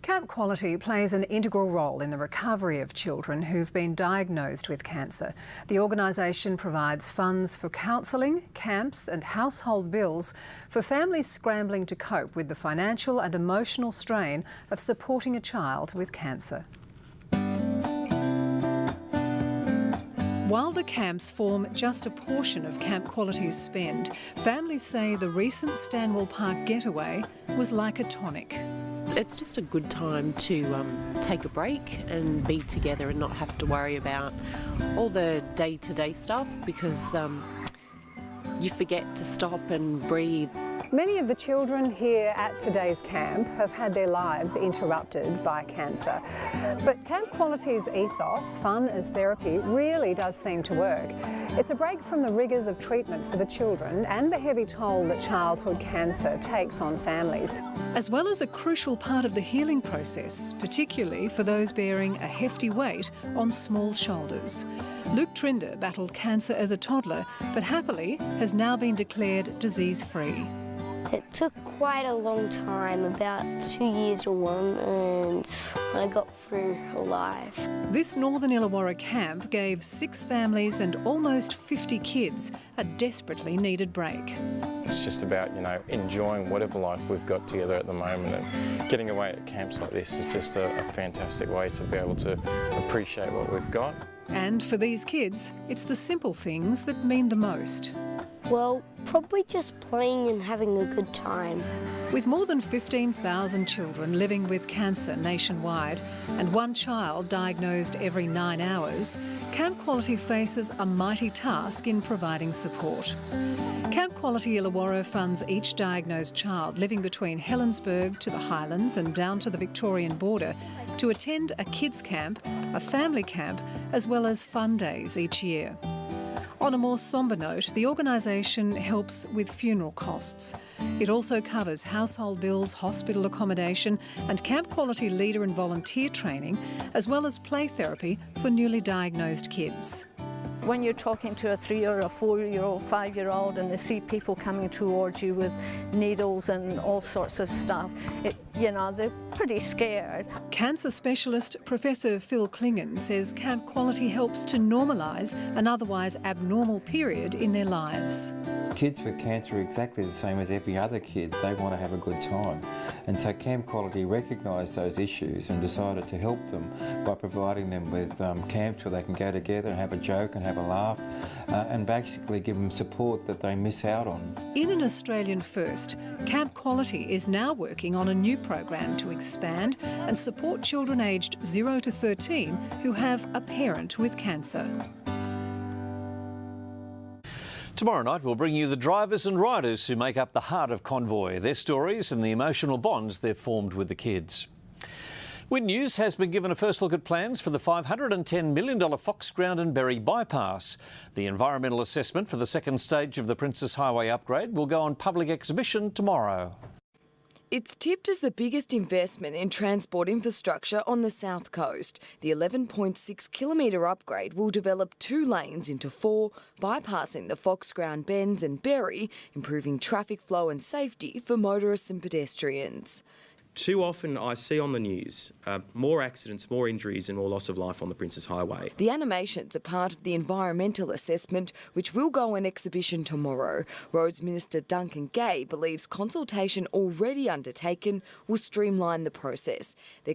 Camp Quality plays an integral role in the recovery of children who've been diagnosed with cancer. The organisation provides funds for counselling, camps and household bills for families scrambling to cope with the financial and emotional strain of supporting a child with cancer. While the camps form just a portion of Camp Quality's spend, families say the recent Stanwell Park getaway was like a tonic. It's just a good time to take a break and be together and not have to worry about all the day-to-day stuff because you forget to stop and breathe. Many of the children here at today's camp have had their lives interrupted by cancer. But Camp Quality's ethos, fun as therapy, really does seem to work. It's a break from the rigours of treatment for the children and the heavy toll that childhood cancer takes on families, as well as a crucial part of the healing process, particularly for those bearing a hefty weight on small shoulders. Luke Trinder battled cancer as a toddler, but happily has now been declared disease-free. It took quite a long time, about 2 years or one, and I got through alive. This Northern Illawarra camp gave 6 families and almost 50 kids a desperately needed break. It's just about, enjoying whatever life we've got together at the moment, and getting away at camps like this is just a fantastic way to be able to appreciate what we've got. And for these kids, it's the simple things that mean the most. Well, probably just playing and having a good time. With more than 15,000 children living with cancer nationwide and one child diagnosed every 9 hours, Camp Quality faces a mighty task in providing support. Camp Quality Illawarra funds each diagnosed child living between Helensburgh to the Highlands and down to the Victorian border to attend a kids camp, a family camp, as well as fun days each year. On a more sombre note, the organisation helps with funeral costs. It also covers household bills, hospital accommodation and Camp Quality leader and volunteer training, as well as play therapy for newly diagnosed kids. When you're talking to a 3 or a 4-year-old, 5-year-old and they see people coming towards you with needles and all sorts of stuff, they're pretty scared. Cancer specialist Professor Phil Klingon says Camp Quality helps to normalise an otherwise abnormal period in their lives. Kids with cancer are exactly the same as every other kid. They want to have a good time. And so Camp Quality recognised those issues and decided to help them by providing them with camps where they can go together and have a joke and have a laugh and basically give them support that they miss out on. In an Australian first, Camp Quality is now working on a new program to expand and support children aged 0 to 13 who have a parent with cancer. Tomorrow night we'll bring you the drivers and riders who make up the heart of Convoy, their stories and the emotional bonds they've formed with the kids. Wind News has been given a first look at plans for the $510 million Foxground and Berry bypass. The environmental assessment for the second stage of the Princess Highway upgrade will go on public exhibition tomorrow. It's tipped as the biggest investment in transport infrastructure on the south coast. The 11.6-kilometre upgrade will develop 2 lanes into 4, bypassing the Foxground bends and Berry, improving traffic flow and safety for motorists and pedestrians. Too often I see on the news more accidents, more injuries and more loss of life on the Princess Highway. The animations are part of the environmental assessment, which will go on exhibition tomorrow. Roads Minister Duncan Gay believes consultation already undertaken will streamline the process. They're